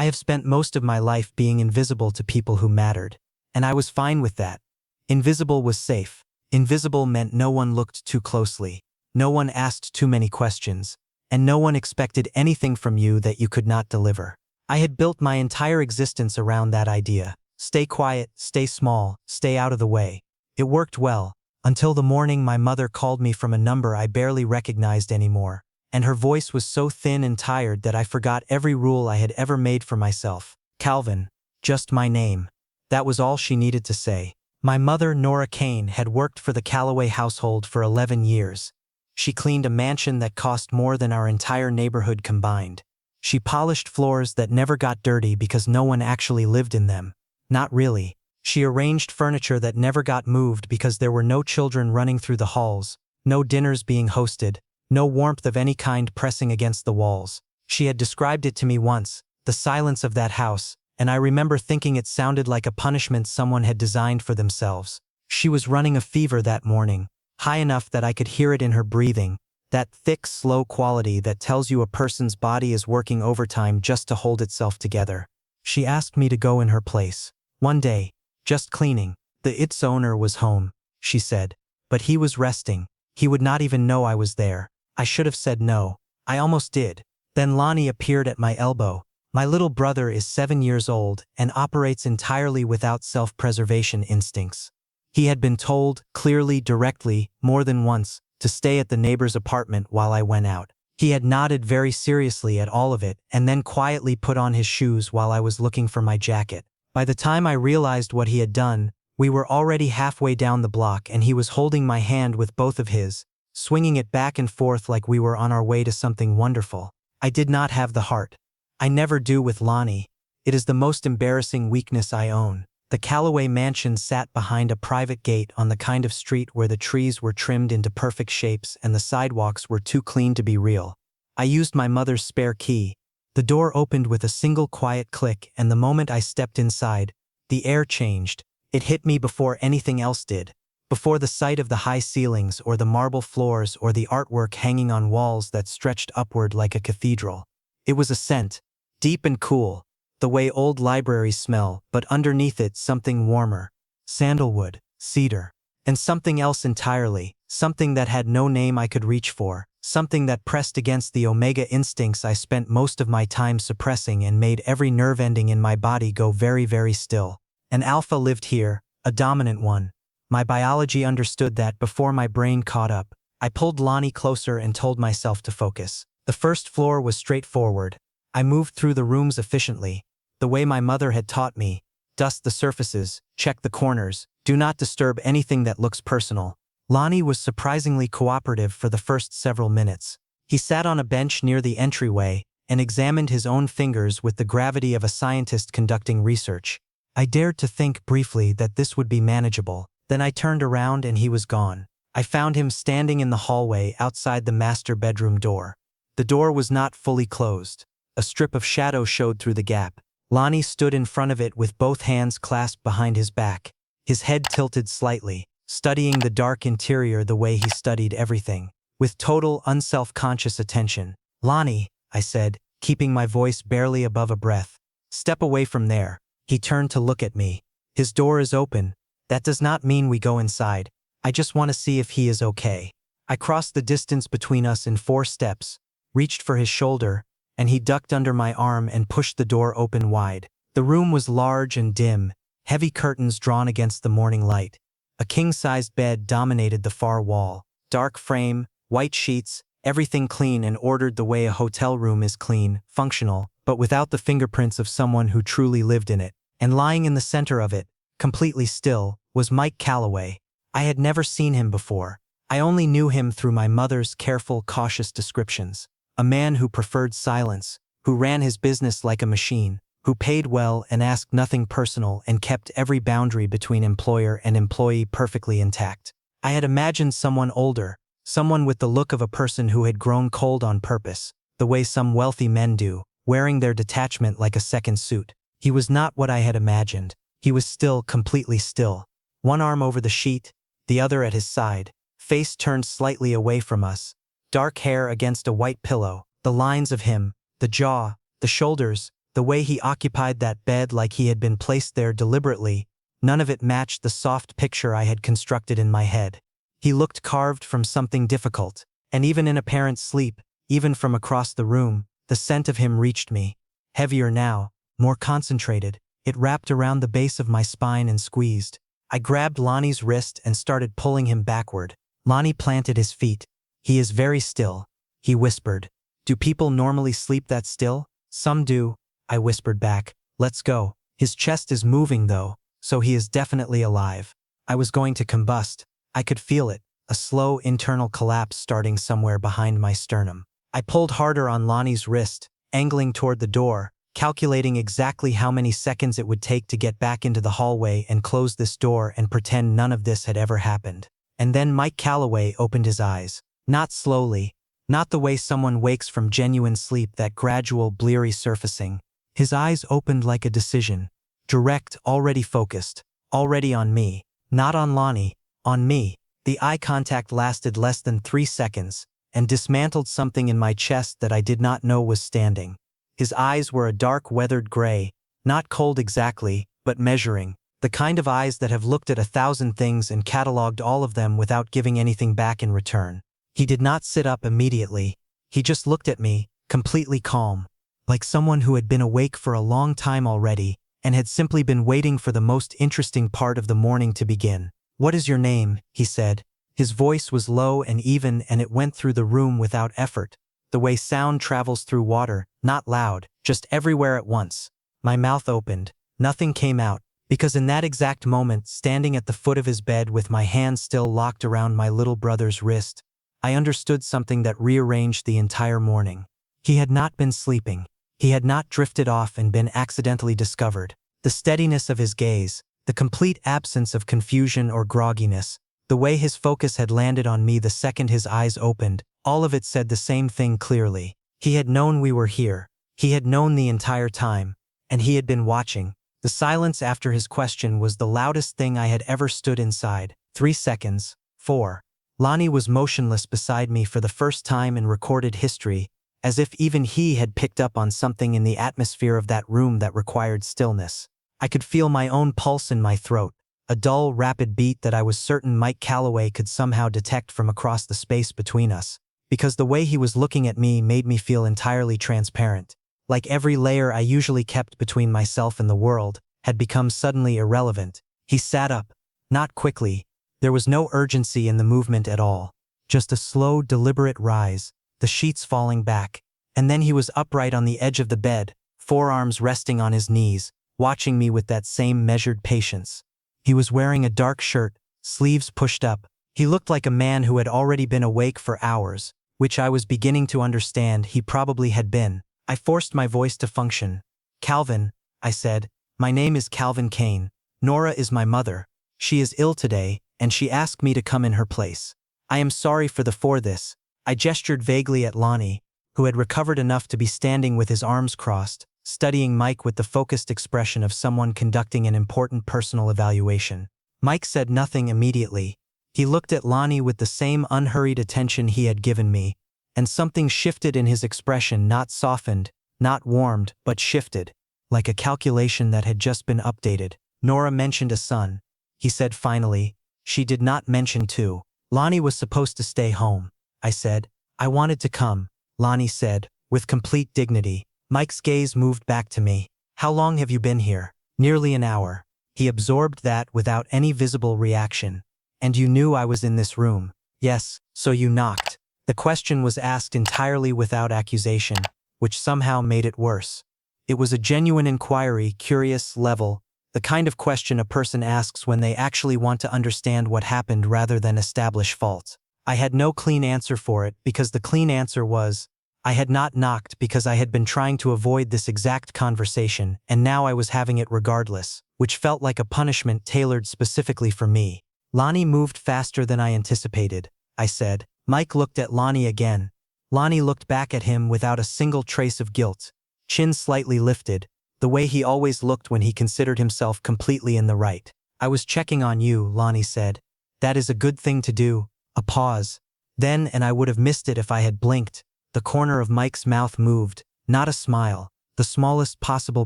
I have spent most of my life being invisible to people who mattered, and I was fine with that. Invisible was safe. Invisible meant no one looked too closely, no one asked too many questions, and no one expected anything from you that you could not deliver. I had built my entire existence around that idea. Stay quiet, stay small, stay out of the way. It worked well, until the morning my mother called me from a number I barely recognized anymore, and her voice was so thin and tired that I forgot every rule I had ever made for myself. Calvin. Just my name. That was all she needed to say. My mother, Nora Kane, had worked for the Callaway household for 11 years. She cleaned a mansion that cost more than our entire neighborhood combined. She polished floors that never got dirty because no one actually lived in them. Not really. She arranged furniture that never got moved because there were no children running through the halls, no dinners being hosted, no warmth of any kind pressing against the walls. She had described it to me once, the silence of that house, and I remember thinking it sounded like a punishment someone had designed for themselves. She was running a fever that morning, high enough that I could hear it in her breathing, that thick, slow quality that tells you a person's body is working overtime just to hold itself together. She asked me to go in her place. One day, just cleaning. Its owner was home, she said, but he was resting. He would not even know I was there. I should have said no. I almost did. Then Lonnie appeared at my elbow. My little brother is 7 years old and operates entirely without self-preservation instincts. He had been told, clearly, directly, more than once, to stay at the neighbor's apartment while I went out. He had nodded very seriously at all of it and then quietly put on his shoes while I was looking for my jacket. By the time I realized what he had done, we were already halfway down the block and he was holding my hand with both of his, swinging it back and forth like we were on our way to something wonderful. I did not have the heart. I never do with Lonnie. It is the most embarrassing weakness I own. The Callaway mansion sat behind a private gate on the kind of street where the trees were trimmed into perfect shapes and the sidewalks were too clean to be real. I used my mother's spare key. The door opened with a single quiet click, and the moment I stepped inside, the air changed. It hit me before anything else did. Before the sight of the high ceilings or the marble floors or the artwork hanging on walls that stretched upward like a cathedral. It was a scent, deep and cool, the way old libraries smell, but underneath it something warmer. Sandalwood, cedar, and something else entirely, something that had no name I could reach for, something that pressed against the omega instincts I spent most of my time suppressing and made every nerve ending in my body go very, very still. An alpha lived here, a dominant one. My biology understood that before my brain caught up. I pulled Lonnie closer and told myself to focus. The first floor was straightforward. I moved through the rooms efficiently, the way my mother had taught me. Dust the surfaces, check the corners, do not disturb anything that looks personal. Lonnie was surprisingly cooperative for the first several minutes. He sat on a bench near the entryway and examined his own fingers with the gravity of a scientist conducting research. I dared to think briefly that this would be manageable. Then I turned around and he was gone. I found him standing in the hallway outside the master bedroom door. The door was not fully closed. A strip of shadow showed through the gap. Lonnie stood in front of it with both hands clasped behind his back, his head tilted slightly, studying the dark interior the way he studied everything, with total unself-conscious attention. "Lonnie," I said, keeping my voice barely above a breath. "Step away from there." He turned to look at me. "His door is open. That does not mean we go inside. I just want to see if he is okay." I crossed the distance between us in 4 steps, reached for his shoulder, and he ducked under my arm and pushed the door open wide. The room was large and dim, heavy curtains drawn against the morning light. A king-sized bed dominated the far wall. Dark frame, white sheets, everything clean and ordered the way a hotel room is clean, functional, but without the fingerprints of someone who truly lived in it. And lying in the center of it, completely still, was Mike Callaway. I had never seen him before. I only knew him through my mother's careful, cautious descriptions. A man who preferred silence, who ran his business like a machine, who paid well and asked nothing personal and kept every boundary between employer and employee perfectly intact. I had imagined someone older, someone with the look of a person who had grown cold on purpose, the way some wealthy men do, wearing their detachment like a second suit. He was not what I had imagined. He was still, completely still. One arm over the sheet, the other at his side, face turned slightly away from us. Dark hair against a white pillow, the lines of him, the jaw, the shoulders, The way he occupied that bed like he had been placed there deliberately, none of it matched the soft picture I had constructed in my head. He looked carved from something difficult, and even in apparent sleep, even from across the room, the scent of him reached me. Heavier now, more concentrated, it wrapped around the base of my spine and squeezed. I grabbed Lonnie's wrist and started pulling him backward. Lonnie planted his feet. "He is very still," he whispered. "Do people normally sleep that still?" "Some do," I whispered back. "Let's go." His chest is moving though, so he is definitely alive. I was going to combust. I could feel it, a slow internal collapse starting somewhere behind my sternum. I pulled harder on Lonnie's wrist, angling toward the door, calculating exactly how many seconds it would take to get back into the hallway and close this door and pretend none of this had ever happened. And then Mike Callaway opened his eyes. Not slowly, not the way someone wakes from genuine sleep, that gradual, bleary surfacing. His eyes opened like a decision. Direct, already focused, already on me. Not on Lonnie, on me. The eye contact lasted less than 3 seconds, and dismantled something in my chest that I did not know was standing. His eyes were a dark, weathered gray, not cold exactly, but measuring. The kind of eyes that have looked at 1,000 things and cataloged all of them without giving anything back in return. He did not sit up immediately. He just looked at me, completely calm, like someone who had been awake for a long time already and had simply been waiting for the most interesting part of the morning to begin. "What is your name?" he said. His voice was low and even, and it went through the room without effort, the way sound travels through water, not loud, just everywhere at once. My mouth opened. Nothing came out, because in that exact moment, standing at the foot of his bed with my hand still locked around my little brother's wrist, I understood something that rearranged the entire morning. He had not been sleeping. He had not drifted off and been accidentally discovered. The steadiness of his gaze, the complete absence of confusion or grogginess, the way his focus had landed on me the second his eyes opened, all of it said the same thing clearly. He had known we were here. He had known the entire time, and he had been watching. The silence after his question was the loudest thing I had ever stood inside. 3 seconds. 4. Lonnie was motionless beside me for the first time in recorded history, as if even he had picked up on something in the atmosphere of that room that required stillness. I could feel my own pulse in my throat, a dull, rapid beat that I was certain Mike Callaway could somehow detect from across the space between us, because the way he was looking at me made me feel entirely transparent. Like every layer I usually kept between myself and the world had become suddenly irrelevant. He sat up, not quickly. There was no urgency in the movement at all, just a slow, deliberate rise, the sheets falling back, and then he was upright on the edge of the bed, forearms resting on his knees, watching me with that same measured patience. He was wearing a dark shirt, sleeves pushed up. He looked like a man who had already been awake for hours, which I was beginning to understand he probably had been. I forced my voice to function. "Calvin," I said. "My name is Calvin Kane. Nora is my mother. She is ill today, and she asked me to come in her place. I am sorry for this." I gestured vaguely at Lonnie, who had recovered enough to be standing with his arms crossed, studying Mike with the focused expression of someone conducting an important personal evaluation. Mike said nothing immediately. He looked at Lonnie with the same unhurried attention he had given me, and something shifted in his expression, not softened, not warmed, but shifted, like a calculation that had just been updated. "Nora mentioned a son," he said finally. "She did not mention two. Lonnie was supposed to stay home," I said. "I wanted to come," Lonnie said, with complete dignity. Mike's gaze moved back to me. "How long have you been here?" "Nearly an hour." He absorbed that without any visible reaction. "And you knew I was in this room?" "Yes, so you knocked." The question was asked entirely without accusation, which somehow made it worse. It was a genuine inquiry, curious, level, the kind of question a person asks when they actually want to understand what happened rather than establish fault. I had no clean answer for it, because the clean answer was, I had not knocked because I had been trying to avoid this exact conversation, and now I was having it regardless, which felt like a punishment tailored specifically for me. "Lonnie moved faster than I anticipated," I said. Mike looked at Lonnie again. Lonnie looked back at him without a single trace of guilt, chin slightly lifted, the way he always looked when he considered himself completely in the right. "I was checking on you," Lonnie said. "That is a good thing to do." A pause. Then, and I would have missed it if I had blinked, the corner of Mike's mouth moved, not a smile, the smallest possible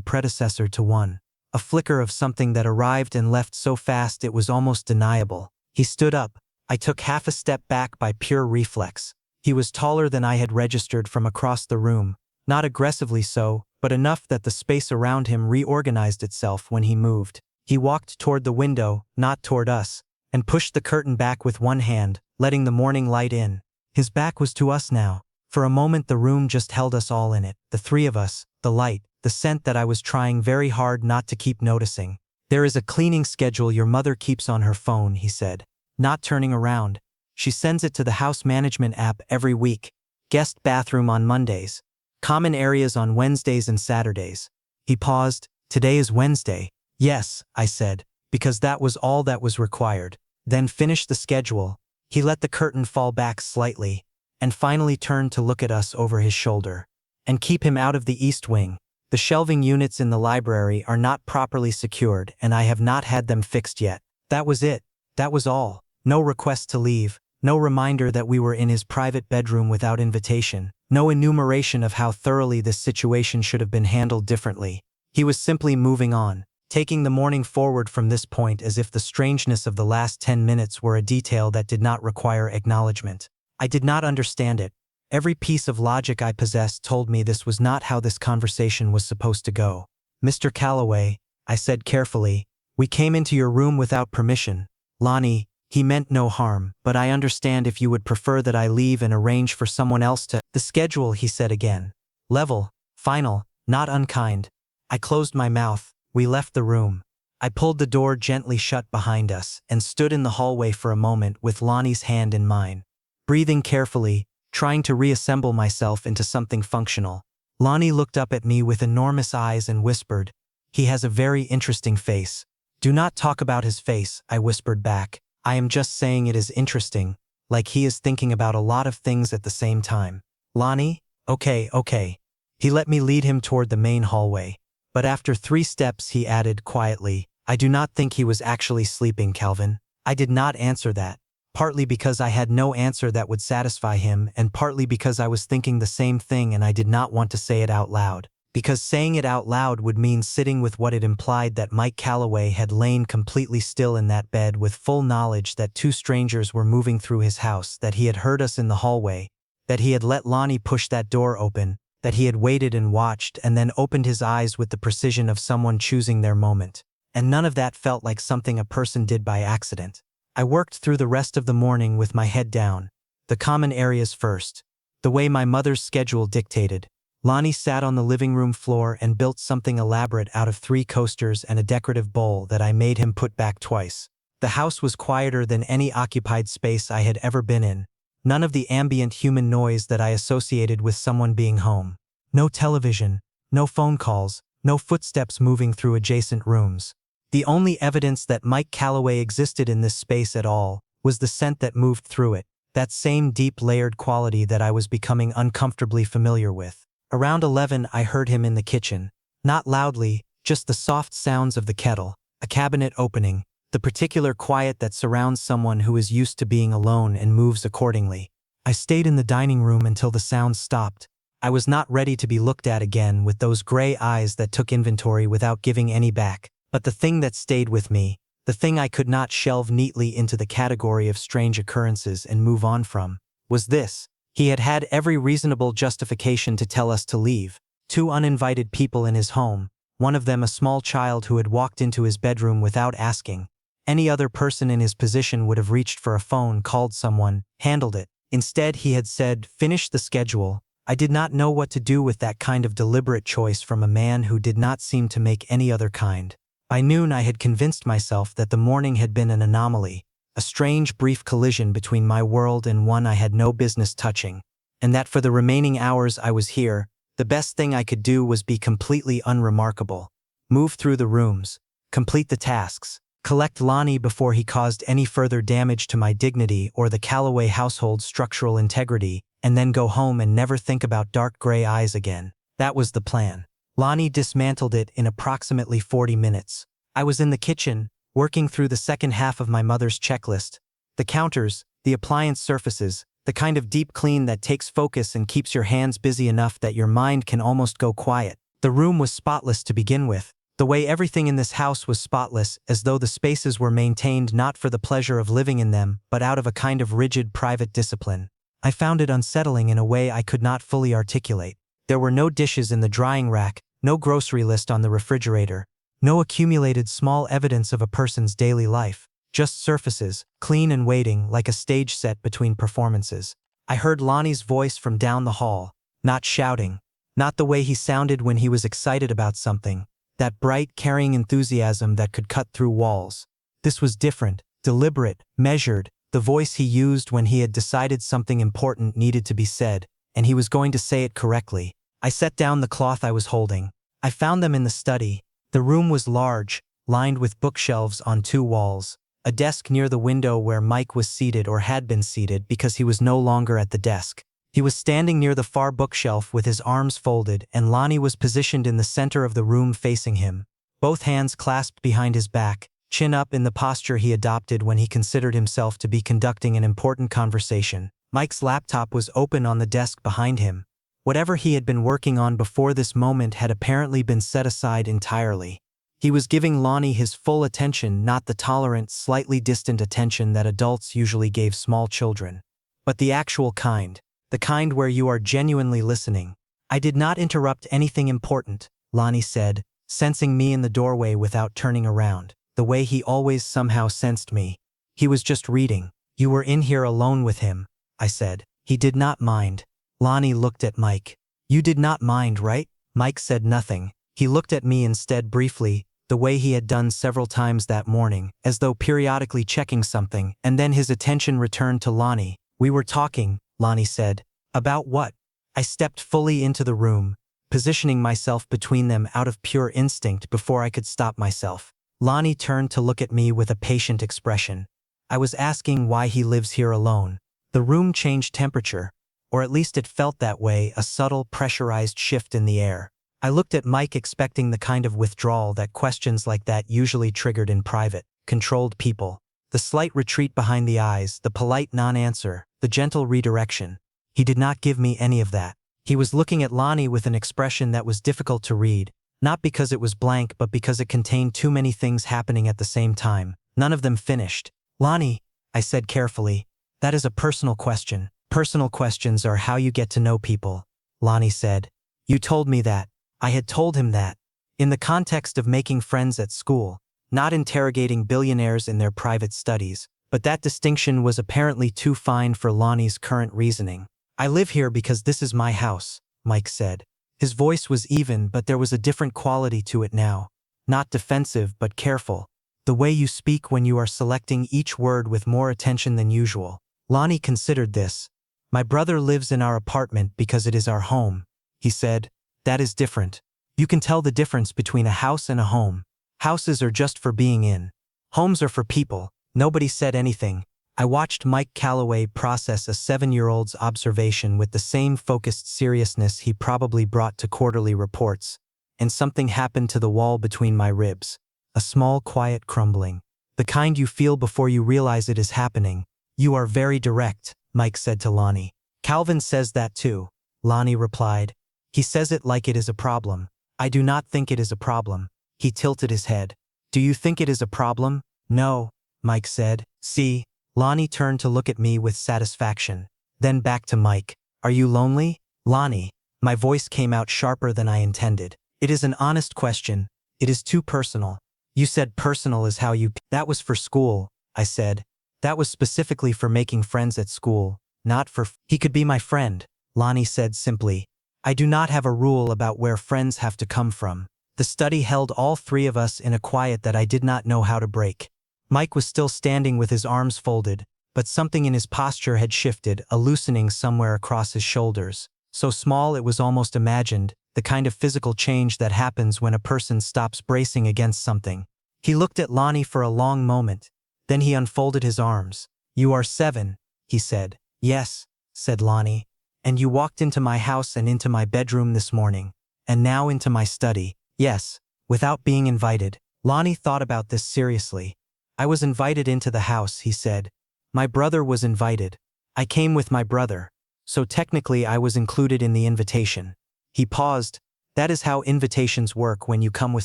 predecessor to one. A flicker of something that arrived and left so fast it was almost deniable. He stood up. I took half a step back by pure reflex. He was taller than I had registered from across the room, not aggressively so, but enough that the space around him reorganized itself when he moved. He walked toward the window, not toward us, and pushed the curtain back with one hand, letting the morning light in. His back was to us now. For a moment the room just held us all in it, the three of us, the light, the scent that I was trying very hard not to keep noticing. "There is a cleaning schedule your mother keeps on her phone," he said, not turning around. "She sends it to the house management app every week. Guest bathroom on Mondays. Common areas on Wednesdays and Saturdays." He paused. "Today is Wednesday." "Yes," I said, because that was all that was required. Then finished the schedule. He let the curtain fall back slightly, and finally turned to look at us over his shoulder. "And keep him out of the east wing. The shelving units in the library are not properly secured and I have not had them fixed yet." That was it. That was all. No request to leave. No reminder that we were in his private bedroom without invitation. No enumeration of how thoroughly this situation should have been handled differently. He was simply moving on, taking the morning forward from this point as if the strangeness of the last 10 minutes were a detail that did not require acknowledgement. I did not understand it. Every piece of logic I possessed told me this was not how this conversation was supposed to go. "Mr. Callaway," I said carefully, "we came into your room without permission. Lonnie, he meant no harm, but I understand if you would prefer that I leave and arrange for someone else to—" "The schedule," he said again. "Level, final, not unkind." I closed my mouth. We left the room. I pulled the door gently shut behind us and stood in the hallway for a moment with Lonnie's hand in mine, breathing carefully, trying to reassemble myself into something functional. Lonnie looked up at me with enormous eyes and whispered, "He has a very interesting face." "Do not talk about his face," I whispered back. "I am just saying it is interesting, like he is thinking about a lot of things at the same time." "Lonnie? Okay. He let me lead him toward the main hallway. But after 3 steps he added quietly, "I do not think he was actually sleeping, Calvin." I did not answer that, partly because I had no answer that would satisfy him and partly because I was thinking the same thing and I did not want to say it out loud. Because saying it out loud would mean sitting with what it implied that Mike Callaway had lain completely still in that bed with full knowledge that 2 strangers were moving through his house, that he had heard us in the hallway, that he had let Lonnie push that door open, that he had waited and watched and then opened his eyes with the precision of someone choosing their moment. And none of that felt like something a person did by accident. I worked through the rest of the morning with my head down. The common areas first. The way my mother's schedule dictated. Lonnie sat on the living room floor and built something elaborate out of 3 coasters and a decorative bowl that I made him put back twice. The house was quieter than any occupied space I had ever been in. None of the ambient human noise that I associated with someone being home. No television, no phone calls, no footsteps moving through adjacent rooms. The only evidence that Mike Callaway existed in this space at all was the scent that moved through it, that same deep layered quality that I was becoming uncomfortably familiar with. Around 11 I heard him in the kitchen. Not loudly, just the soft sounds of the kettle, a cabinet opening, the particular quiet that surrounds someone who is used to being alone and moves accordingly. I stayed in the dining room until the sounds stopped. I was not ready to be looked at again with those gray eyes that took inventory without giving any back. But the thing that stayed with me, the thing I could not shelve neatly into the category of strange occurrences and move on from, was this. He had had every reasonable justification to tell us to leave. 2 uninvited people in his home, one of them a small child who had walked into his bedroom without asking. Any other person in his position would have reached for a phone, called someone, handled it. Instead, he had said, "Finish the schedule." I did not know what to do with that kind of deliberate choice from a man who did not seem to make any other kind. By noon I had convinced myself that the morning had been an anomaly, a strange brief collision between my world and one I had no business touching, and that for the remaining hours I was here, the best thing I could do was be completely unremarkable. Move through the rooms, complete the tasks, collect Lonnie before he caused any further damage to my dignity or the Callaway household's structural integrity, and then go home and never think about dark gray eyes again. That was the plan. Lonnie dismantled it in approximately 40 minutes. I was in the kitchen, working through the second half of my mother's checklist. The counters, the appliance surfaces, the kind of deep clean that takes focus and keeps your hands busy enough that your mind can almost go quiet. The room was spotless to begin with, the way everything in this house was spotless, as though the spaces were maintained not for the pleasure of living in them, but out of a kind of rigid private discipline. I found it unsettling in a way I could not fully articulate. There were no dishes in the drying rack, no grocery list on the refrigerator, no accumulated small evidence of a person's daily life, just surfaces, clean and waiting like a stage set between performances. I heard Lonnie's voice from down the hall, not shouting, not the way he sounded when he was excited about something, that bright, carrying enthusiasm that could cut through walls. This was different, deliberate, measured, the voice he used when he had decided something important needed to be said, and he was going to say it correctly. I set down the cloth I was holding. I found them in the study. The room was large, lined with bookshelves on 2 walls, a desk near the window where Mike was seated or had been seated because he was no longer at the desk. He was standing near the far bookshelf with his arms folded, and Lonnie was positioned in the center of the room facing him, both hands clasped behind his back, chin up in the posture he adopted when he considered himself to be conducting an important conversation. Mike's laptop was open on the desk behind him. Whatever he had been working on before this moment had apparently been set aside entirely. He was giving Lonnie his full attention, not the tolerant, slightly distant attention that adults usually gave small children, but the actual kind. The kind where you are genuinely listening. I did not interrupt anything important, Lonnie said, sensing me in the doorway without turning around, the way he always somehow sensed me. He was just reading. You were in here alone with him, I said. He did not mind. Lonnie looked at Mike. You did not mind, right? Mike said nothing. He looked at me instead briefly, the way he had done several times that morning, as though periodically checking something, and then his attention returned to Lonnie. We were talking, Lonnie said. About what? I stepped fully into the room, positioning myself between them out of pure instinct before I could stop myself. Lonnie turned to look at me with a patient expression. I was asking why he lives here alone. The room changed temperature, or at least it felt that way, a subtle, pressurized shift in the air. I looked at Mike expecting the kind of withdrawal that questions like that usually triggered in private, controlled people. The slight retreat behind the eyes, the polite non-answer, the gentle redirection. He did not give me any of that. He was looking at Lonnie with an expression that was difficult to read, not because it was blank but because it contained too many things happening at the same time, none of them finished. Lonnie, I said carefully, that is a personal question. Personal questions are how you get to know people, Lonnie said. You told me that. I had told him that. In the context of making friends at school, not interrogating billionaires in their private studies, but that distinction was apparently too fine for Lonnie's current reasoning. I live here because this is my house, Mike said. His voice was even, but there was a different quality to it now. Not defensive, but careful. The way you speak when you are selecting each word with more attention than usual. Lonnie considered this. My brother lives in our apartment because it is our home, he said. That is different. You can tell the difference between a house and a home. Houses are just for being in. Homes are for people. Nobody said anything. I watched Mike Callaway process a 7-year-old's observation with the same focused seriousness he probably brought to quarterly reports, and something happened to the wall between my ribs. A small, quiet crumbling. The kind you feel before you realize it is happening. You are very direct, Mike said to Lonnie. Calvin says that too, Lonnie replied. He says it like it is a problem. I do not think it is a problem. He tilted his head. Do you think it is a problem? No, Mike said. See? Lonnie turned to look at me with satisfaction. Then back to Mike. Are you lonely? Lonnie. My voice came out sharper than I intended. It is an honest question. It is too personal. You said personal is how you... That was for school, I said. That was specifically for making friends at school, not for... He could be my friend, Lonnie said simply. I do not have a rule about where friends have to come from. The study held all 3 of us in a quiet that I did not know how to break. Mike was still standing with his arms folded, but something in his posture had shifted, a loosening somewhere across his shoulders. So small it was almost imagined, the kind of physical change that happens when a person stops bracing against something. He looked at Lonnie for a long moment. Then he unfolded his arms. You are 7, he said. Yes, said Lonnie. And you walked into my house and into my bedroom this morning. And now into my study. Yes, without being invited. Lonnie thought about this seriously. I was invited into the house, he said. My brother was invited. I came with my brother. So technically I was included in the invitation. He paused, That is how invitations work when you come with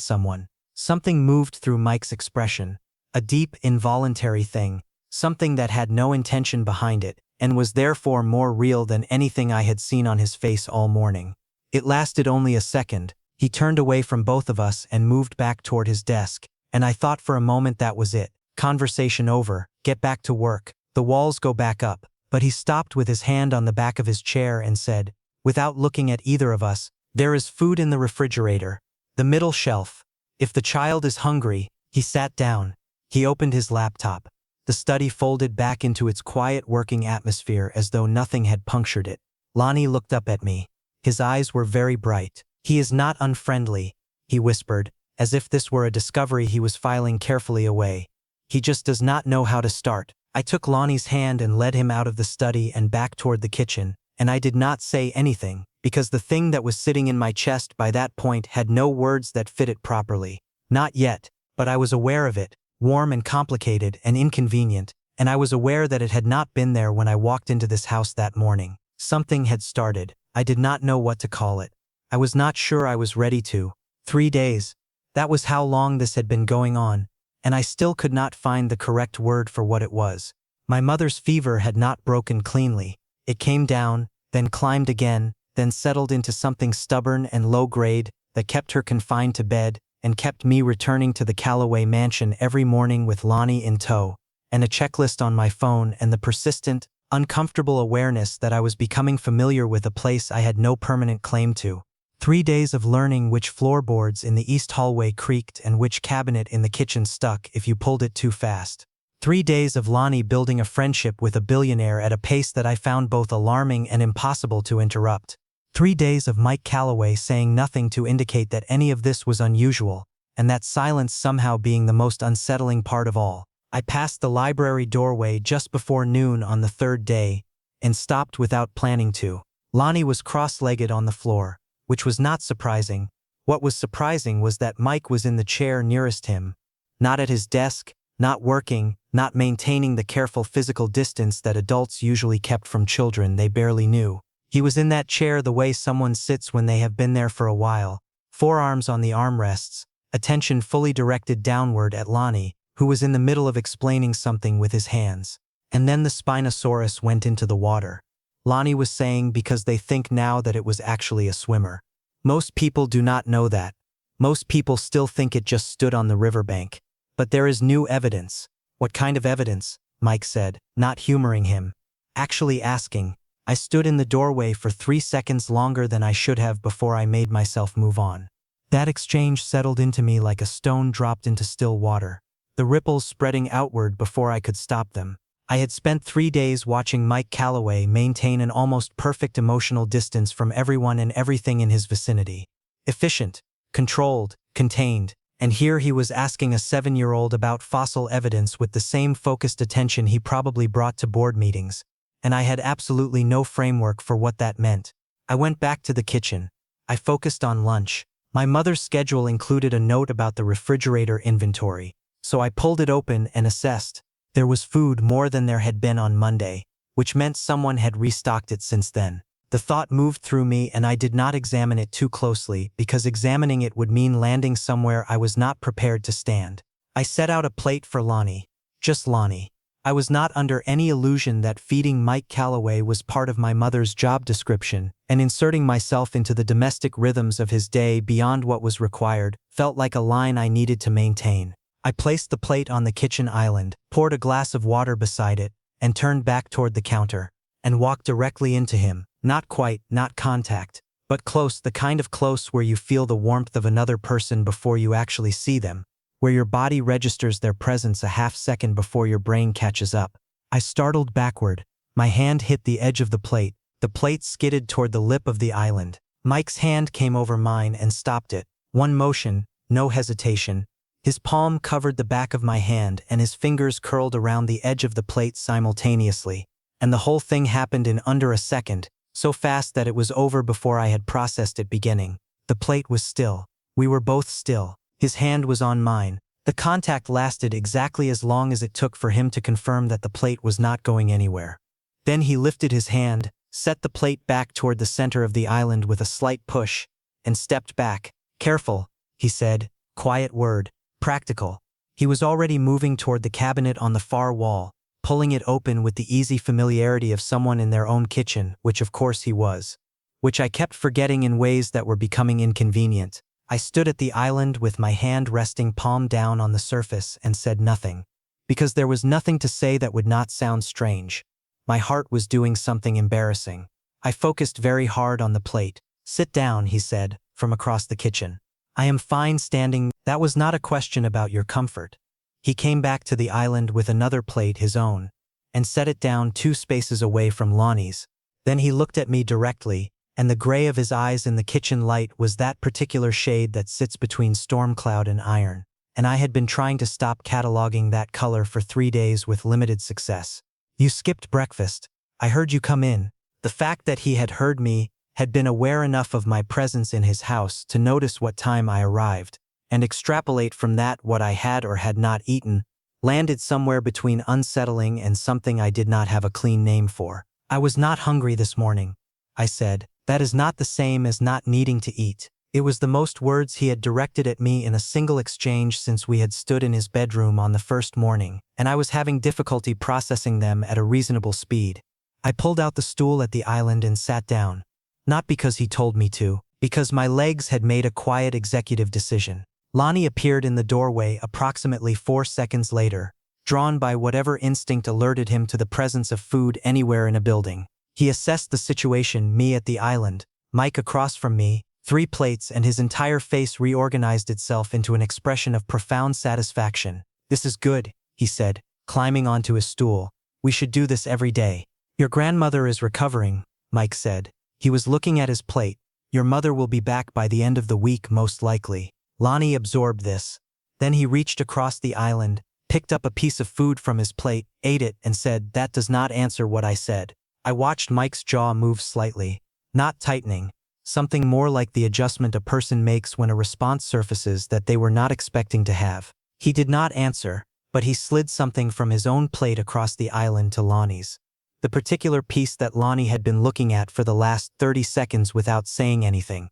someone. Something moved through Mike's expression. A deep, involuntary thing. Something that had no intention behind it, and was therefore more real than anything I had seen on his face all morning. It lasted only a second. He turned away from both of us and moved back toward his desk, and I thought for a moment that was it. Conversation over, get back to work, the walls go back up. But he stopped with his hand on the back of his chair and said, without looking at either of us, there is food in the refrigerator. The middle shelf. If the child is hungry, he sat down. He opened his laptop. The study folded back into its quiet working atmosphere as though nothing had punctured it. Lonnie looked up at me. His eyes were very bright. He is not unfriendly, he whispered, as if this were a discovery he was filing carefully away. He just does not know how to start. I took Lonnie's hand and led him out of the study and back toward the kitchen, and I did not say anything, because the thing that was sitting in my chest by that point had no words that fit it properly. Not yet, but I was aware of it, warm and complicated and inconvenient, and I was aware that it had not been there when I walked into this house that morning. Something had started. I did not know what to call it. I was not sure I was ready to. 3 days. That was how long this had been going on, and I still could not find the correct word for what it was. My mother's fever had not broken cleanly. It came down, then climbed again, then settled into something stubborn and low-grade that kept her confined to bed and kept me returning to the Callaway mansion every morning with Lonnie in tow, and a checklist on my phone and the persistent, uncomfortable awareness that I was becoming familiar with a place I had no permanent claim to. 3 days of learning which floorboards in the east hallway creaked and which cabinet in the kitchen stuck if you pulled it too fast. 3 days of Lonnie building a friendship with a billionaire at a pace that I found both alarming and impossible to interrupt. 3 days of Mike Callaway saying nothing to indicate that any of this was unusual, and that silence somehow being the most unsettling part of all. I passed the library doorway just before noon on the 3rd day, and stopped without planning to. Lonnie was cross-legged on the floor, which was not surprising. What was surprising was that Mike was in the chair nearest him, not at his desk, not working, not maintaining the careful physical distance that adults usually kept from children they barely knew. He was in that chair the way someone sits when they have been there for a while, forearms on the armrests, attention fully directed downward at Lonnie, who was in the middle of explaining something with his hands. And then the Spinosaurus went into the water. Lonnie was saying because they think now that it was actually a swimmer. Most people do not know that. Most people still think it just stood on the riverbank. But there is new evidence. What kind of evidence? Mike said, not humoring him. Actually asking. I stood in the doorway for 3 seconds longer than I should have before I made myself move on. That exchange settled into me like a stone dropped into still water, the ripples spreading outward before I could stop them. I had spent 3 days watching Mike Callaway maintain an almost perfect emotional distance from everyone and everything in his vicinity. Efficient, controlled, contained, and here he was asking a 7-year-old about fossil evidence with the same focused attention he probably brought to board meetings, and I had absolutely no framework for what that meant. I went back to the kitchen. I focused on lunch. My mother's schedule included a note about the refrigerator inventory, so I pulled it open and assessed. There was food more than there had been on Monday, which meant someone had restocked it since then. The thought moved through me and I did not examine it too closely because examining it would mean landing somewhere I was not prepared to stand. I set out a plate for Lonnie. Just Lonnie. I was not under any illusion that feeding Mike Callaway was part of my mother's job description, and inserting myself into the domestic rhythms of his day beyond what was required felt like a line I needed to maintain. I placed the plate on the kitchen island, poured a glass of water beside it, and turned back toward the counter, and walked directly into him. Not quite, not contact, but close, the kind of close where you feel the warmth of another person before you actually see them, where your body registers their presence a half-second before your brain catches up. I startled backward. My hand hit the edge of the plate. The plate skidded toward the lip of the island. Mike's hand came over mine and stopped it. One motion, no hesitation. His palm covered the back of my hand and his fingers curled around the edge of the plate simultaneously. And the whole thing happened in under a second, so fast that it was over before I had processed it beginning. The plate was still. We were both still. His hand was on mine. The contact lasted exactly as long as it took for him to confirm that the plate was not going anywhere. Then he lifted his hand, set the plate back toward the center of the island with a slight push, and stepped back. Careful, he said, quiet word, practical. He was already moving toward the cabinet on the far wall, pulling it open with the easy familiarity of someone in their own kitchen, which of course he was. Which I kept forgetting in ways that were becoming inconvenient. I stood at the island with my hand resting palm down on the surface and said nothing. Because there was nothing to say that would not sound strange. My heart was doing something embarrassing. I focused very hard on the plate. Sit down, he said, from across the kitchen. I am fine standing. That was not a question about your comfort. He came back to the island with another plate, his own, and set it down 2 spaces away from Lonnie's. Then he looked at me directly, and the gray of his eyes in the kitchen light was that particular shade that sits between storm cloud and iron, and I had been trying to stop cataloging that color for 3 days with limited success. You skipped breakfast. I heard you come in. The fact that he had heard me, had been aware enough of my presence in his house to notice what time I arrived, and extrapolate from that what I had or had not eaten, landed somewhere between unsettling and something I did not have a clean name for. I was not hungry this morning, I said. That is not the same as not needing to eat. It was the most words he had directed at me in a single exchange since we had stood in his bedroom on the first morning, and I was having difficulty processing them at a reasonable speed. I pulled out the stool at the island and sat down. Not because he told me to, because my legs had made a quiet executive decision. Lonnie appeared in the doorway approximately 4 seconds later, drawn by whatever instinct alerted him to the presence of food anywhere in a building. He assessed the situation, me at the island, Mike across from me, 3 plates, and his entire face reorganized itself into an expression of profound satisfaction. This is good, he said, climbing onto his stool. We should do this every day. Your grandmother is recovering, Mike said. He was looking at his plate. Your mother will be back by the end of the week most likely. Lonnie absorbed this. Then he reached across the island, picked up a piece of food from his plate, ate it, and said, that does not answer what I said. I watched Mike's jaw move slightly, not tightening, something more like the adjustment a person makes when a response surfaces that they were not expecting to have. He did not answer, but he slid something from his own plate across the island to Lonnie's. The particular piece that Lonnie had been looking at for the last 30 seconds without saying anything,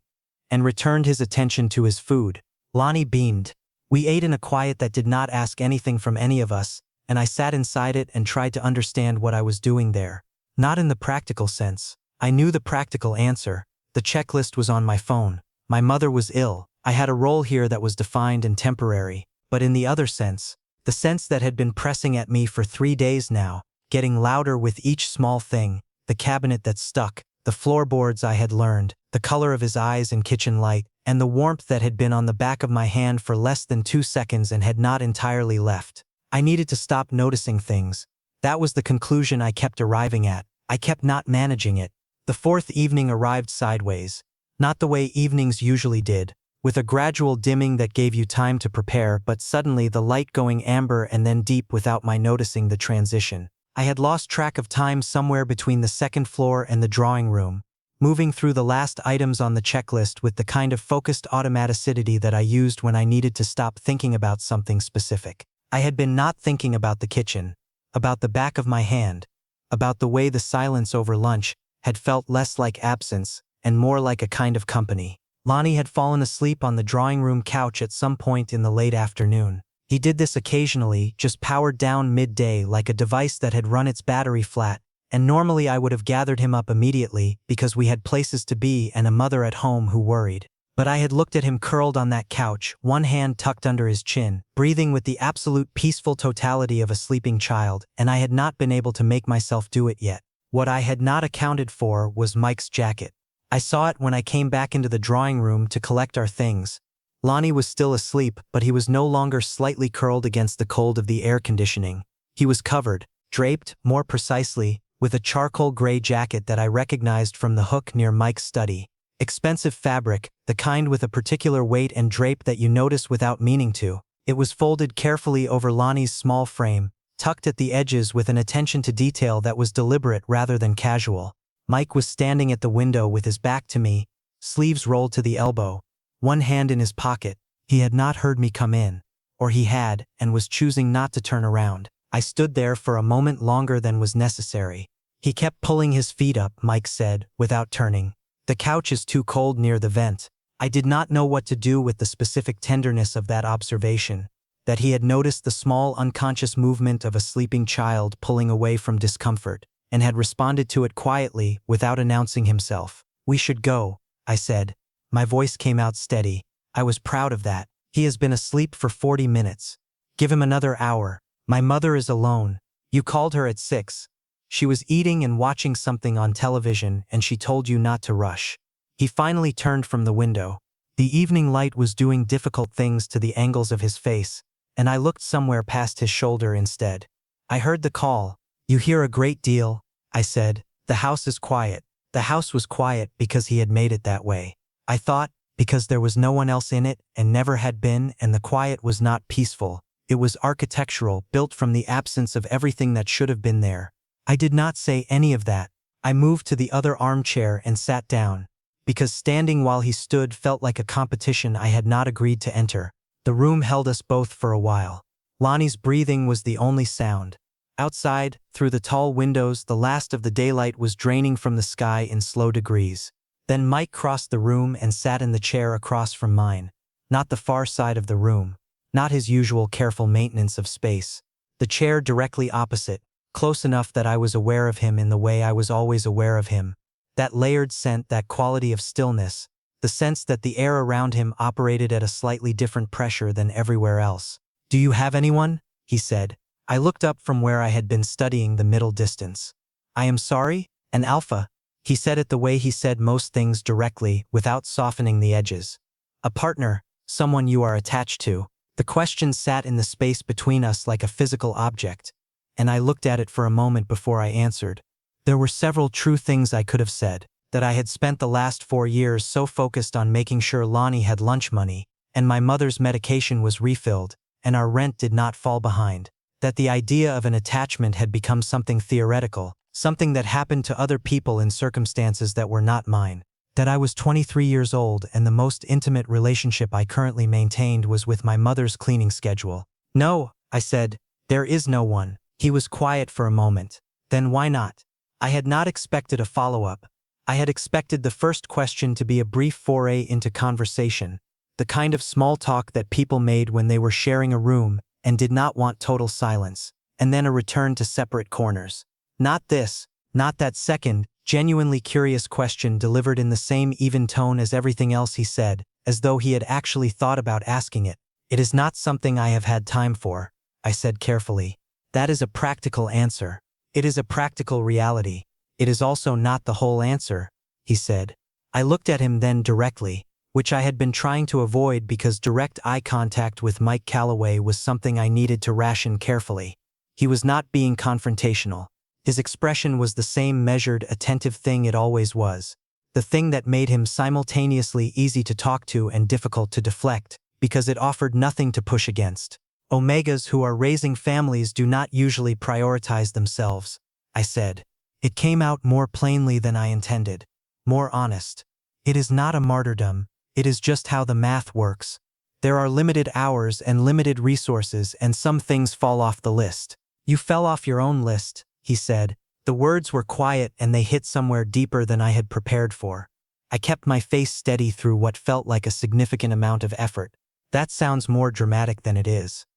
and returned his attention to his food. Lonnie beamed. We ate in a quiet that did not ask anything from any of us, and I sat inside it and tried to understand what I was doing there. Not in the practical sense. I knew the practical answer. The checklist was on my phone. My mother was ill. I had a role here that was defined and temporary. But in the other sense, the sense that had been pressing at me for 3 days now, getting louder with each small thing, the cabinet that stuck, the floorboards I had learned, the color of his eyes in kitchen light, and the warmth that had been on the back of my hand for less than 2 seconds and had not entirely left. I needed to stop noticing things. That was the conclusion I kept arriving at. I kept not managing it. The 4th evening arrived sideways. Not the way evenings usually did, with a gradual dimming that gave you time to prepare, but suddenly the light going amber and then deep without my noticing the transition. I had lost track of time somewhere between the 2nd floor and the drawing room, moving through the last items on the checklist with the kind of focused automaticity that I used when I needed to stop thinking about something specific. I had been not thinking about the kitchen, about the back of my hand, about the way the silence over lunch had felt less like absence and more like a kind of company. Lonnie had fallen asleep on the drawing room couch at some point in the late afternoon. He did this occasionally, just powered down midday like a device that had run its battery flat, and normally I would have gathered him up immediately because we had places to be and a mother at home who worried. But I had looked at him curled on that couch, one hand tucked under his chin, breathing with the absolute peaceful totality of a sleeping child, and I had not been able to make myself do it yet. What I had not accounted for was Mike's jacket. I saw it when I came back into the drawing room to collect our things. Lonnie was still asleep, but he was no longer slightly curled against the cold of the air conditioning. He was covered, draped, more precisely, with a charcoal gray jacket that I recognized from the hook near Mike's study. Expensive fabric, the kind with a particular weight and drape that you notice without meaning to. It was folded carefully over Lonnie's small frame, tucked at the edges with an attention to detail that was deliberate rather than casual. Mike was standing at the window with his back to me, sleeves rolled to the elbow, one hand in his pocket. He had not heard me come in, or he had, and was choosing not to turn around. I stood there for a moment longer than was necessary. He kept pulling his feet up, Mike said, without turning. The couch is too cold near the vent. I did not know what to do with the specific tenderness of that observation, that he had noticed the small unconscious movement of a sleeping child pulling away from discomfort, and had responded to it quietly without announcing himself. "We should go," I said. My voice came out steady. I was proud of that. "He has been asleep for 40 minutes. Give him another hour. My mother is alone. You called her at 6. She was eating and watching something on television, and she told you not to rush." He finally turned from the window. The evening light was doing difficult things to the angles of his face, and I looked somewhere past his shoulder instead. I heard the call. "You hear a great deal," I said. "The house is quiet." The house was quiet because he had made it that way. I thought, because there was no one else in it and never had been, and the quiet was not peaceful. It was architectural, built from the absence of everything that should have been there. I did not say any of that. I moved to the other armchair and sat down, because standing while he stood felt like a competition I had not agreed to enter. The room held us both for a while. Lonnie's breathing was the only sound. Outside, through the tall windows, the last of the daylight was draining from the sky in slow degrees. Then Mike crossed the room and sat in the chair across from mine. Not the far side of the room. Not his usual careful maintenance of space. The chair directly opposite, close enough that I was aware of him in the way I was always aware of him. That layered scent, that quality of stillness, the sense that the air around him operated at a slightly different pressure than everywhere else. "Do you have anyone?" he said. I looked up from where I had been studying the middle distance. "I am sorry? An alpha?" He said it the way he said most things, directly, without softening the edges. "A partner, someone you are attached to." The question sat in the space between us like a physical object, and I looked at it for a moment before I answered. There were several true things I could have said. That I had spent the last 4 years so focused on making sure Lonnie had lunch money, and my mother's medication was refilled, and our rent did not fall behind. That the idea of an attachment had become something theoretical, something that happened to other people in circumstances that were not mine. That I was 23 years old and the most intimate relationship I currently maintained was with my mother's cleaning schedule. "No," I said, "there is no one." He was quiet for a moment. "Then why not?" I had not expected a follow-up. I had expected the first question to be a brief foray into conversation, the kind of small talk that people made when they were sharing a room and did not want total silence, and then a return to separate corners. Not this, not that second, genuinely curious question delivered in the same even tone as everything else he said, as though he had actually thought about asking it. "It is not something I have had time for," I said carefully. "That is a practical answer. It is a practical reality. It is also not the whole answer," he said. I looked at him then directly, which I had been trying to avoid because direct eye contact with Mike Callaway was something I needed to ration carefully. He was not being confrontational. His expression was the same measured, attentive thing it always was. The thing that made him simultaneously easy to talk to and difficult to deflect, because it offered nothing to push against. "Omegas who are raising families do not usually prioritize themselves," I said. It came out more plainly than I intended. More honest. "It is not a martyrdom. It is just how the math works. There are limited hours and limited resources, and some things fall off the list." "You fell off your own list," he said. The words were quiet and they hit somewhere deeper than I had prepared for. I kept my face steady through what felt like a significant amount of effort. "That sounds more dramatic than it is,"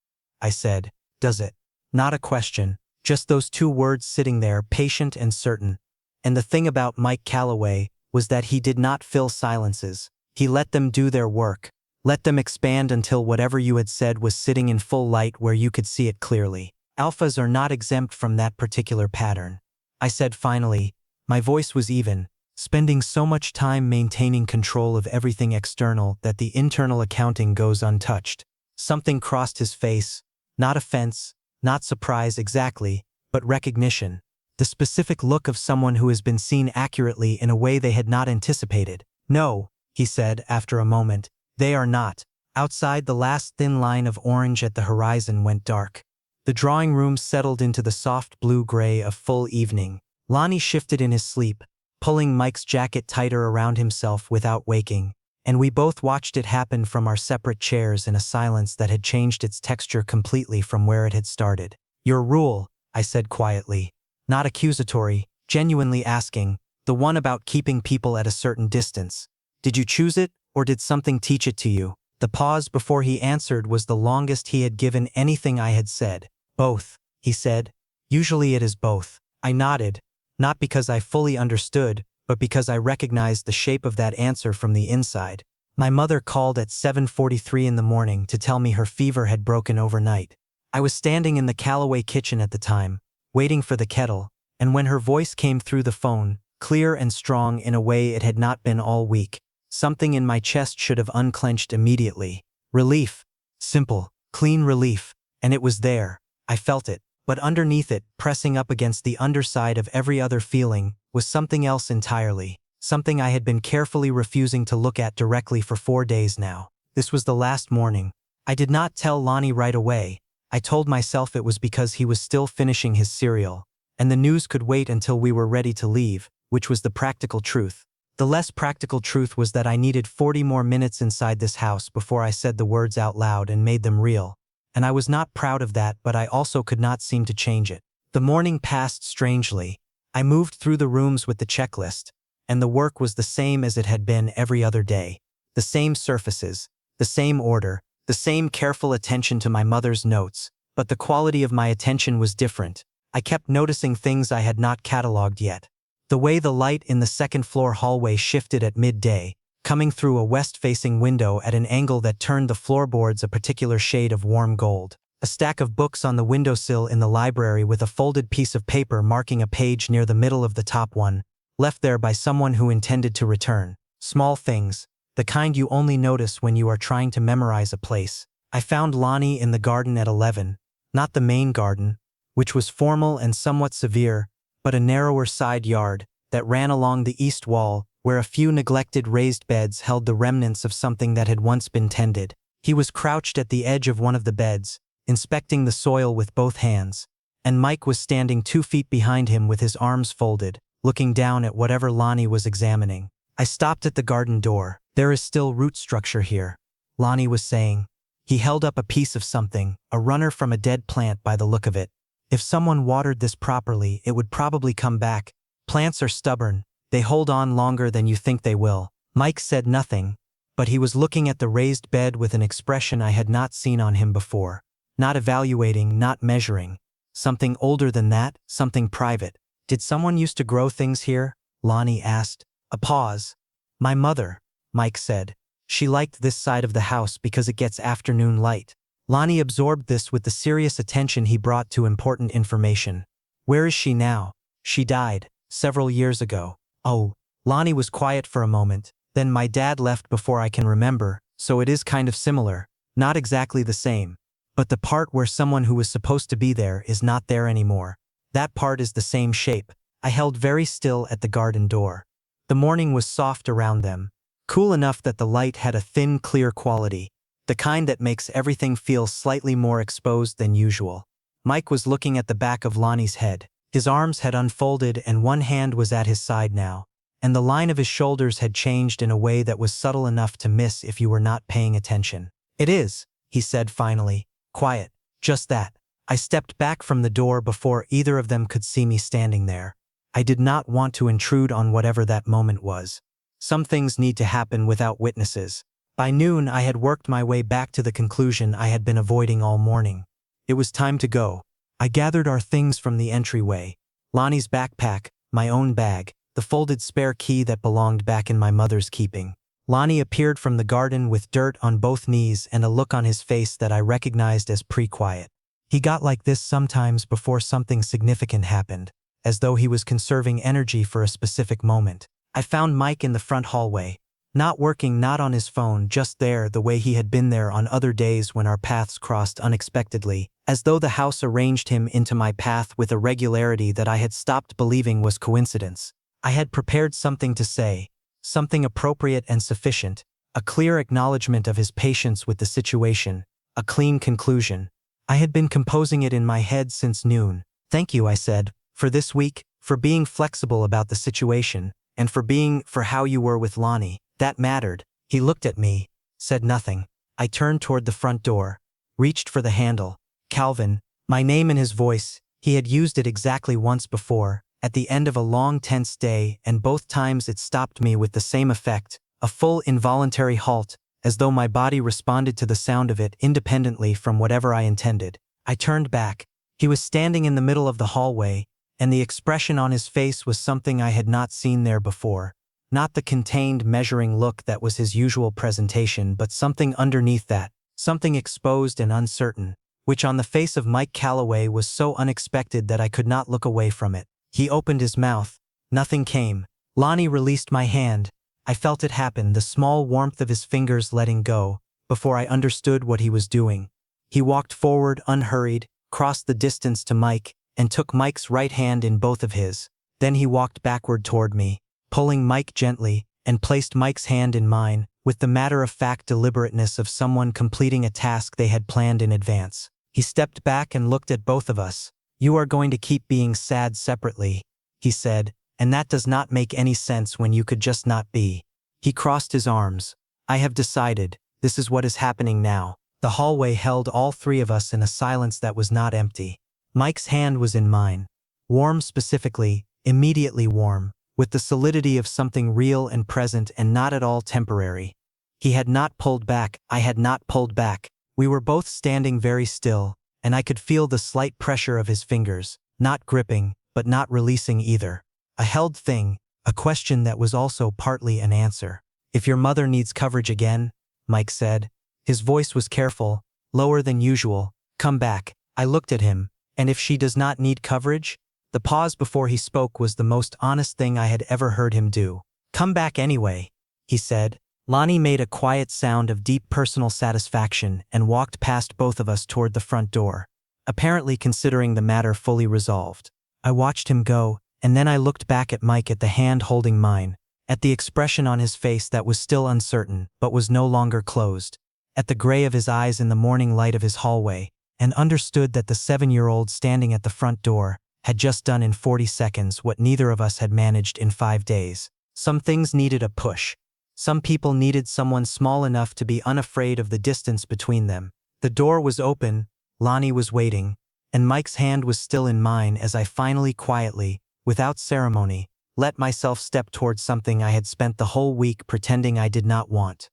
I said. "Does it?" Not a question, just those 2 words sitting there, patient and certain. And the thing about Mike Callaway was that he did not fill silences. He let them do their work. Let them expand until whatever you had said was sitting in full light where you could see it clearly. Alphas are not exempt from that particular pattern. I said finally. My voice was even, spending so much time maintaining control of everything external that the internal accounting goes untouched. Something crossed his face, not offense, not surprise exactly, but recognition. The specific look of someone who has been seen accurately in a way they had not anticipated. "No," he said after a moment, "they are not." Outside, the last thin line of orange at the horizon went dark. The drawing room settled into the soft blue-gray of full evening. Lonnie shifted in his sleep, pulling Mike's jacket tighter around himself without waking, and we both watched it happen from our separate chairs in a silence that had changed its texture completely from where it had started. "Your rule," I said quietly, not accusatory, genuinely asking, "the one about keeping people at a certain distance. Did you choose it, or did something teach it to you? The pause before he answered was the longest he had given anything I had said. Both, he said. Usually it is both. I nodded, not because I fully understood, but because I recognized the shape of that answer from the inside. My mother called at 7:43 in the morning to tell me her fever had broken overnight. I was standing in the Callaway kitchen at the time, waiting for the kettle, and when her voice came through the phone, clear and strong in a way it had not been all week, something in my chest should have unclenched immediately. Relief. Simple, clean relief. And it was there. I felt it. But underneath it, pressing up against the underside of every other feeling, was something else entirely. Something I had been carefully refusing to look at directly for 4 days now. This was the last morning. I did not tell Lonnie right away. I told myself it was because he was still finishing his cereal, and the news could wait until we were ready to leave, which was the practical truth. The less practical truth was that I needed 40 more minutes inside this house before I said the words out loud and made them real. And I was not proud of that, but I also could not seem to change it. The morning passed strangely. I moved through the rooms with the checklist, and the work was the same as it had been every other day. The same surfaces, the same order, the same careful attention to my mother's notes, but the quality of my attention was different. I kept noticing things I had not cataloged yet. The way the light in the second-floor hallway shifted at midday, coming through a west-facing window at an angle that turned the floorboards a particular shade of warm gold. A stack of books on the windowsill in the library with a folded piece of paper marking a page near the middle of the top one, left there by someone who intended to return. Small things, the kind you only notice when you are trying to memorize a place. I found Lonnie in the garden at 11, not the main garden, which was formal and somewhat severe, but a narrower side yard that ran along the east wall, where a few neglected raised beds held the remnants of something that had once been tended. He was crouched at the edge of one of the beds, inspecting the soil with both hands, and Mike was standing 2 feet behind him with his arms folded, looking down at whatever Lonnie was examining. I stopped at the garden door. "There is still root structure here," Lonnie was saying. He held up a piece of something, a runner from a dead plant by the look of it. "If someone watered this properly, it would probably come back. Plants are stubborn. They hold on longer than you think they will." Mike said nothing, but he was looking at the raised bed with an expression I had not seen on him before. Not evaluating, not measuring. Something older than that, something private. "Did someone used to grow things here?" Lonnie asked. A pause. "My mother," Mike said. "She liked this side of the house because it gets afternoon light." Lonnie absorbed this with the serious attention he brought to important information. "Where is she now?" "She died several years ago." "Oh." Lonnie was quiet for a moment. "Then my dad left before I can remember, so it is kind of similar. Not exactly the same. But the part where someone who was supposed to be there is not there anymore. That part is the same shape." I held very still at the garden door. The morning was soft around them, cool enough that the light had a thin, clear quality, the kind that makes everything feel slightly more exposed than usual. Mike was looking at the back of Lonnie's head. His arms had unfolded and one hand was at his side now, and the line of his shoulders had changed in a way that was subtle enough to miss if you were not paying attention. "It is," he said finally. "Quiet. Just that." I stepped back from the door before either of them could see me standing there. I did not want to intrude on whatever that moment was. Some things need to happen without witnesses. By noon, I had worked my way back to the conclusion I had been avoiding all morning. It was time to go. I gathered our things from the entryway. Lonnie's backpack, my own bag, the folded spare key that belonged back in my mother's keeping. Lonnie appeared from the garden with dirt on both knees and a look on his face that I recognized as pre-quiet. He got like this sometimes before something significant happened, as though he was conserving energy for a specific moment. I found Mike in the front hallway, not working, not on his phone, just there the way he had been there on other days when our paths crossed unexpectedly, as though the house arranged him into my path with a regularity that I had stopped believing was coincidence. I had prepared something to say, something appropriate and sufficient, a clear acknowledgement of his patience with the situation, a clean conclusion. I had been composing it in my head since noon. "Thank you," I said, "for this week, for being flexible about the situation, and for how you were with Lonnie. That mattered." He looked at me, said nothing. I turned toward the front door, reached for the handle. "Calvin," my name in his voice. He had used it exactly once before, at the end of a long tense day, and both times it stopped me with the same effect, a full involuntary halt, as though my body responded to the sound of it independently from whatever I intended. I turned back. He was standing in the middle of the hallway, and the expression on his face was something I had not seen there before. Not the contained, measuring look that was his usual presentation, but something underneath that, something exposed and uncertain, which on the face of Mike Callaway was so unexpected that I could not look away from it. He opened his mouth. Nothing came. Lonnie released my hand. I felt it happen, the small warmth of his fingers letting go, before I understood what he was doing. He walked forward, unhurried, crossed the distance to Mike, and took Mike's right hand in both of his. Then he walked backward toward me, pulling Mike gently, and placed Mike's hand in mine, with the matter-of-fact deliberateness of someone completing a task they had planned in advance. He stepped back and looked at both of us. "You are going to keep being sad separately," he said, "and that does not make any sense when you could just not be." He crossed his arms. "I have decided. This is what is happening now." The hallway held all three of us in a silence that was not empty. Mike's hand was in mine. Warm specifically, immediately warm, with the solidity of something real and present and not at all temporary. He had not pulled back. I had not pulled back. We were both standing very still, and I could feel the slight pressure of his fingers, not gripping, but not releasing either. A held thing, a question that was also partly an answer. "If your mother needs coverage again," Mike said. His voice was careful, lower than usual, "come back." I looked at him. "And if she does not need coverage?" The pause before he spoke was the most honest thing I had ever heard him do. "Come back anyway," he said. Lonnie made a quiet sound of deep personal satisfaction and walked past both of us toward the front door, apparently considering the matter fully resolved. I watched him go, and then I looked back at Mike, at the hand holding mine, at the expression on his face that was still uncertain but was no longer closed, at the gray of his eyes in the morning light of his hallway, and understood that the 7-year-old standing at the front door had just done in 40 seconds what neither of us had managed in 5 days. Some things needed a push. Some people needed someone small enough to be unafraid of the distance between them. The door was open, Lonnie was waiting, and Mike's hand was still in mine as I finally quietly, without ceremony, let myself step towards something I had spent the whole week pretending I did not want.